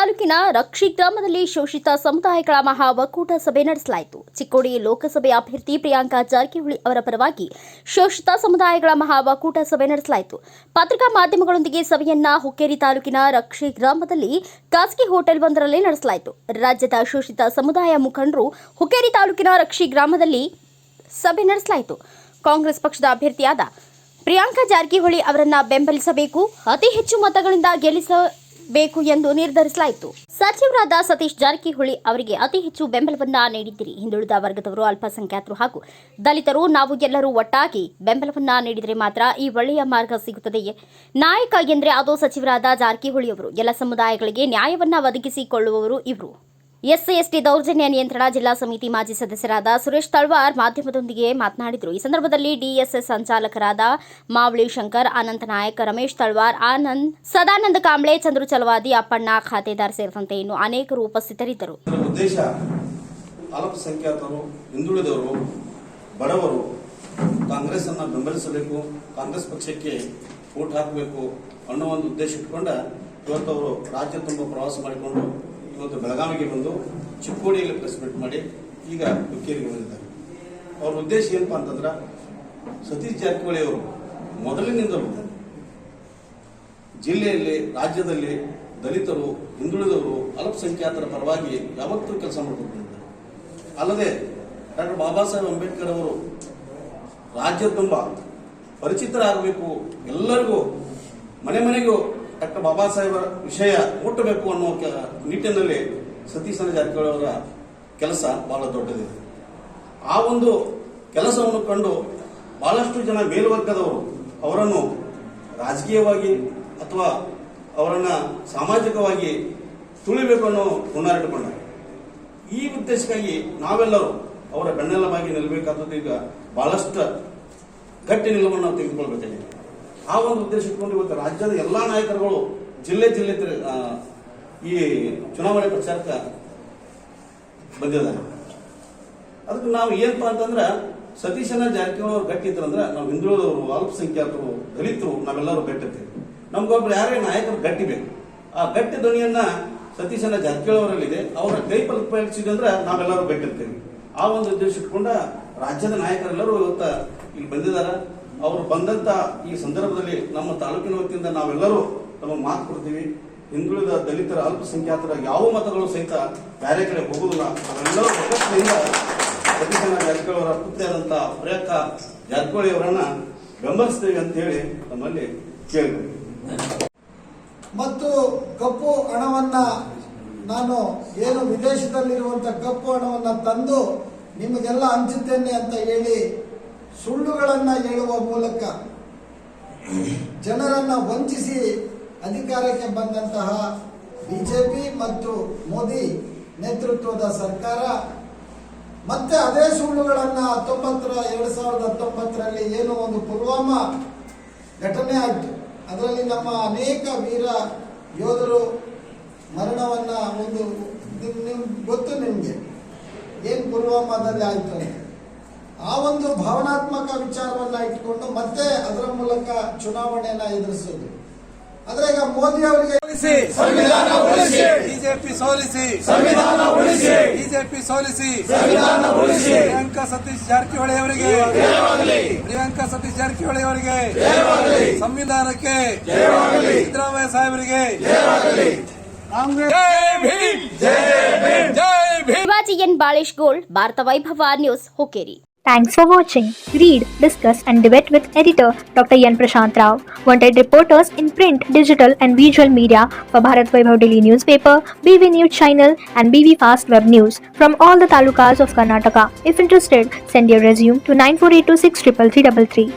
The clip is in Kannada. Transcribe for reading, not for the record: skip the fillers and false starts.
ತಾಲೂಕಿನ ರಕ್ಷಿ ಗ್ರಾಮದಲ್ಲಿ ಶೋಷಿತ ಸಮುದಾಯಗಳ ಮಹಾ ಒಕ್ಕೂಟ ಸಭೆ ನಡೆಸಲಾಯಿತು. ಚಿಕ್ಕೋಡಿ ಲೋಕಸಭೆ ಅಭ್ಯರ್ಥಿ ಪ್ರಿಯಾಂಕಾ ಜಾರಕಿಹೊಳಿ ಅವರ ಪರವಾಗಿ ಶೋಷಿತ ಸಮುದಾಯಗಳ ಮಹಾ ಒಕ್ಕೂಟ ಸಭೆ ನಡೆಸಲಾಯಿತು. ಪತ್ರಿಕಾ ಮಾಧ್ಯಮಗಳೊಂದಿಗೆ ಸಭೆಯನ್ನ ಹುಕ್ಕೇರಿ ತಾಲೂಕಿನ ರಕ್ಷಿ ಗ್ರಾಮದಲ್ಲಿ ಖಾಸಗಿ ಹೋಟೆಲ್ ಒಂದರಲ್ಲಿ ನಡೆಸಲಾಯಿತು. ರಾಜ್ಯದ ಶೋಷಿತ ಸಮುದಾಯ ಮುಖಂಡರು ಹುಕ್ಕೇರಿ ತಾಲೂಕಿನ ರಕ್ಷಿ ಗ್ರಾಮದಲ್ಲಿ ಸಭೆ ನಡೆಸಲಾಯಿತು. ಕಾಂಗ್ರೆಸ್ ಪಕ್ಷದ ಅಭ್ಯರ್ಥಿಯಾದ ಪ್ರಿಯಾಂಕಾ ಜಾರಕಿಹೊಳಿ ಅವರನ್ನ ಬೆಂಬಲಿಸಬೇಕು, ಅತಿ ಹೆಚ್ಚು ಮತಗಳಿಂದ ಗೆಲ್ಲಿಸಬೇಕು ಎಂದು ನಿರ್ಧರಿಸಲಾಯಿತು. ಸಚಿವರಾದ ಸತೀಶ್ ಜಾರಕಿಹೊಳಿ ಅವರಿಗೆ ಅತಿ ಹೆಚ್ಚು ಬೆಂಬಲವನ್ನ ನೀಡಿದ್ದೀರಿ. ಹಿಂದುಳಿದ ವರ್ಗದವರು, ಅಲ್ಪಸಂಖ್ಯಾತರು ಹಾಗೂ ದಲಿತರು ನಾವು ಎಲ್ಲರೂ ಒಟ್ಟಾಗಿ ಬೆಂಬಲವನ್ನ ನೀಡಿದರೆ ಮಾತ್ರ ಈ ಒಳ್ಳೆಯ ಮಾರ್ಗ ಸಿಗುತ್ತದೆ. ನಾಯಕ ಎಂದರೆ ಅದು ಸಚಿವರಾದ ಜಾರಕಿಹೊಳಿ ಅವರು. ಎಲ್ಲ ಸಮುದಾಯಗಳಿಗೆ ನ್ಯಾಯವನ್ನ ಒದಗಿಸಿಕೊಳ್ಳುವವರು ಇವರು. ಎಸ್ಸಿ ಎಸ್ಟಿ ದೌರ್ಜನ್ಯ ನಿಯಂತ್ರಣ ಜಿಲ್ಲಾ ಸಮಿತಿ ಮಾಜಿ ಸದಸ್ಯರಾದ ಸುರೇಶ್ ತಳವಾರ್ ಮಾಧ್ಯಮದೊಂದಿಗೆ ಮಾತನಾಡಿದರು. ಈ ಸಂದರ್ಭದಲ್ಲಿ ಡಿಎಸ್ಎಸ್ ಸಂಚಾಲಕರಾದ ಮಾವಳಿ ಶಂಕರ್, ಅನಂತ ನಾಯಕ್, ರಮೇಶ್ ತಳವಾರ್, ಸದಾನಂದ ಕಾಂಬ್ಳೆ, ಚಂದ್ರು ಚಲವಾದಿ, ಅಪ್ಪಣ್ಣ ಖಾತೆದಾರ್ ಸೇರಿದಂತೆ ಇನ್ನು ಅನೇಕರು ಉಪಸ್ಥಿತರಿದ್ದರು. ಉದ್ದೇಶ ಅಲ್ಪಸಂಖ್ಯಾತರು, ಹಿಂದುಳಿದವರು, ಬಡವರು ಕಾಂಗ್ರೆಸ್ ಅನ್ನು ಬೆಂಬಲಿಸಬೇಕು, ಕಾಂಗ್ರೆಸ್ ಪಕ್ಷಕ್ಕೆ ವೋಟ್ ಹಾಕಬೇಕು ಅನ್ನೋ ಒಂದು ಉದ್ದೇಶ ಇಟ್ಕೊಂಡ ಇವತ್ತು ಅವರು ರಾಜ್ಯ ತುಂಬ ಪ್ರವಾಸ ಮಾಡಿಕೊಂಡು ಇವತ್ತು ಬೆಳಗಾವಿಗೆ ಬಂದು ಚಿಕ್ಕೋಡಿಯಲ್ಲಿ ಪ್ರೆಸ್ ಮೀಟ್ ಮಾಡಿ ಈಗ ಹುಕ್ಕೇರಿಗೆ ಬಂದಿದ್ದಾರೆ. ಅವ್ರ ಉದ್ದೇಶ ಏನಪ್ಪಾ ಅಂತಂದ್ರೆ ಸತೀಶ್ ಜಾರಕಿಹೊಳಿ ಅವರು ಮೊದಲಿನಿಂದಲೂ ಜಿಲ್ಲೆಯಲ್ಲಿ, ರಾಜ್ಯದಲ್ಲಿ ದಲಿತರು, ಹಿಂದುಳಿದವರು, ಅಲ್ಪಸಂಖ್ಯಾತರ ಪರವಾಗಿ ಯಾವತ್ತೂ ಕೆಲಸ ಮಾಡಿಕೊಂಡಿದ್ದಾರೆ. ಅಲ್ಲದೆ ಡಾಕ್ಟರ್ ಬಾಬಾ ಸಾಹೇಬ್ ಅಂಬೇಡ್ಕರ್ ಅವರು ರಾಜ್ಯ ತುಂಬ ಪರಿಚಿತರಾಗಬೇಕು, ಎಲ್ಲರಿಗೂ ಮನೆ ಮನೆಗೂ ಡಾಕ್ಟರ್ ಬಾಬಾ ಸಾಹೇಬರ ವಿಷಯ ಮುಟ್ಟಬೇಕು ಅನ್ನೋ ನಿಟ್ಟಿನಲ್ಲಿ ಸತೀಶ್ ಜಾರಕಿಹೊಳಿ ಅವರ ಕೆಲಸ ಬಹಳ ದೊಡ್ಡದಿದೆ. ಆ ಒಂದು ಕೆಲಸವನ್ನು ಕಂಡು ಬಹಳಷ್ಟು ಜನ ಮೇಲ್ವರ್ಗದವರು ಅವರನ್ನು ರಾಜಕೀಯವಾಗಿ ಅಥವಾ ಅವರನ್ನ ಸಾಮಾಜಿಕವಾಗಿ ತುಳಿಬೇಕು ಅನ್ನೋ ಹುನ್ನಾರಿಟ್ಟುಕೊಂಡರು. ಈ ಉದ್ದೇಶಕ್ಕಾಗಿ ನಾವೆಲ್ಲರೂ ಅವರ ಬೆನ್ನೆಲುಬಾಗಿ ನಿಲ್ಲಬೇಕಾದದ್ದು ಈಗ ಬಹಳಷ್ಟು ಗಟ್ಟಿ ನಿಲುವನ್ನು ನಾವು ತೆಗೆದುಕೊಳ್ಬೇಕಾಗಿದೆ. ಆ ಒಂದು ಉದ್ದೇಶ ಇಟ್ಕೊಂಡು ಇವತ್ತು ರಾಜ್ಯದ ಎಲ್ಲಾ ನಾಯಕರುಗಳು ಜಿಲ್ಲೆ ಈ ಚುನಾವಣೆ ಪ್ರಚಾರಕ್ಕೆ ಬಂದಿದ್ದಾರೆ. ಅದಕ್ಕೆ ನಾವು ಏನಪ್ಪಾ ಅಂತಂದ್ರೆ ಸತೀಶನ ಜಾರಕಿಹೊಳಿ ಅವರು ಗಟ್ಟಿ ಇದ್ರಂದ್ರೆ ನಾವು ಹಿಂದುಳಿದವರು, ಅಲ್ಪಸಂಖ್ಯಾತರು, ದಲಿತರು ನಾವೆಲ್ಲರೂ ಗಟ್ಟಿರ್ತೀವಿ. ನಮ್ಗೊಬ್ರು ಯಾರೇ ನಾಯಕರು ಗಟ್ಟಿ ಬೇಕು. ಆ ಗಟ್ಟಿ ಧ್ವನಿಯನ್ನ ಸತೀಶನ ಜಾರಕಿಹೊಳಿ ಅವರಲ್ಲಿದೆ. ಅವರ ಕೈ ಪಲ್ಪಿಸಿದ್ರೆ ನಾವೆಲ್ಲರೂ ಗಟ್ಟಿರ್ತೀವಿ. ಆ ಒಂದು ಉದ್ದೇಶ ಇಟ್ಕೊಂಡ ರಾಜ್ಯದ ನಾಯಕರೆಲ್ಲರೂ ಇವತ್ತ ಇಲ್ಲಿ ಬಂದಿದ್ದಾರೆ. ಅವರು ಬಂದಂತ ಈ ಸಂದರ್ಭದಲ್ಲಿ ನಮ್ಮ ತಾಲೂಕಿನ ವತಿಯಿಂದ ನಾವೆಲ್ಲರೂ ನಮ್ಮ ಮಾತು ಕೊಡ್ತೀವಿ. ಹಿಂದುಳಿದ, ದಲಿತರ, ಅಲ್ಪಸಂಖ್ಯಾತರ ಯಾವ ಮತಗಳು ಸಹಿತ ಬೇರೆ ಕಡೆ ಹೋಗುವುದಿಲ್ಲ. ನಾವೆಲ್ಲರೂ ಒಗ್ಗಟ್ಟಿನಿಂದ ಸತೀಶನ ಜಾರಕಿಹೊಳಿ ಅವರ ಪುತ್ರಿಯಾದಂತಹ ಪ್ರಿಯಾಂಕಾ ಜಾರಕಿಹೊಳಿ ಅವರನ್ನ ಬೆಂಬಲಿಸ್ತೇವೆ ಅಂತ ಹೇಳಿ ನಮ್ಮಲ್ಲಿ ಕೇಳಬೇಕು. ಮತ್ತು ಕಪ್ಪು ಹಣವನ್ನ ನಾನು ಏನು ವಿದೇಶದಲ್ಲಿರುವಂತ ಕಪ್ಪು ಹಣವನ್ನ ತಂದು ನಿಮಗೆಲ್ಲ ಹಂಚುತ್ತೇನೆ ಅಂತ ಹೇಳಿ ಸುಳ್ಳುಗಳನ್ನ ಹೇಳುವ ಮೂಲಕ ಜನರನ್ನ ವಂಚಿಸಿ ಅಧಿಕಾರಕ್ಕೆ ಬಂದಂತಹ ಬಿಜೆಪಿ ಮತ್ತು ಮೋದಿ ನೇತೃತ್ವದ ಸರ್ಕಾರ ಮತ್ತೆ ಅದೇ ಸುಳ್ಳುಗಳನ್ನ 2019ರಲ್ಲಿ ಏನು ಒಂದು ಪುಲ್ವಾಮಾ ಘಟನೆ ಆಯಿತು, ಅದರಲ್ಲಿ ನಮ್ಮ ಅನೇಕ ವೀರ ಯೋಧರು ಮರಣವನ್ನ ಒಂದು ಗೊತ್ತು ನಿಮಗೆ ಏನು ಪುಲ್ವಾಮಾದಲ್ಲಿ ಆಯಿತು ಅಂತ. ಆ ಒಂದು ಭಾವನಾತ್ಮಕ ವಿಚಾರವನ್ನ ಇಟ್ಕೊಂಡು ಮತ್ತೆ ಅದರ ಮೂಲಕ ಚುನಾವಣೆಯನ್ನ ಎದುರಿಸೋದು. ಆದ್ರೆ ಈಗ ಮೋದಿ ಅವರಿಗೆ ಸಂವಿಧಾನ ಉಳಿಸಿ, ಬಿಜೆಪಿ ಸೋಲಿಸಿ, ಸಂವಿಧಾನ ಉಳಿಸಿ, ಬಿಜೆಪಿ ಸೋಲಿಸಿ, ಸಂವಿಧಾನ ಉಳಿಸಿ. ಪ್ರಿಯಾಂಕಾ ಸತೀಶ್ ಜಾರಕಿಹೊಳಿ ಅವರಿಗೆ, ಪ್ರಿಯಾಂಕಾ ಸತೀಶ್ ಜಾರಕಿಹೊಳಿ ಅವರಿಗೆ, ಸಂವಿಧಾನಕ್ಕೆ, ಸಿದ್ದರಾಮಯ್ಯ ಸಾಹೇಬರಿಗೆ ಕಾಂಗ್ರೆಸ್. ಶಿವಾಜಿ ಎನ್ ಬಾಳೇಶ್ ಗೋಲ್ಡ್, ಭಾರತ ವೈಭವ news, Hukkeri. Thanks for watching. Read, discuss and debate with editor Dr. Yan Prashant Rao. Wanted reporters in print, digital and visual media for Bharat Vaibhav Daily Newspaper, BV News Channel and BV Fast Web News from all the talukas of Karnataka. If interested, send your resume to 9482633333.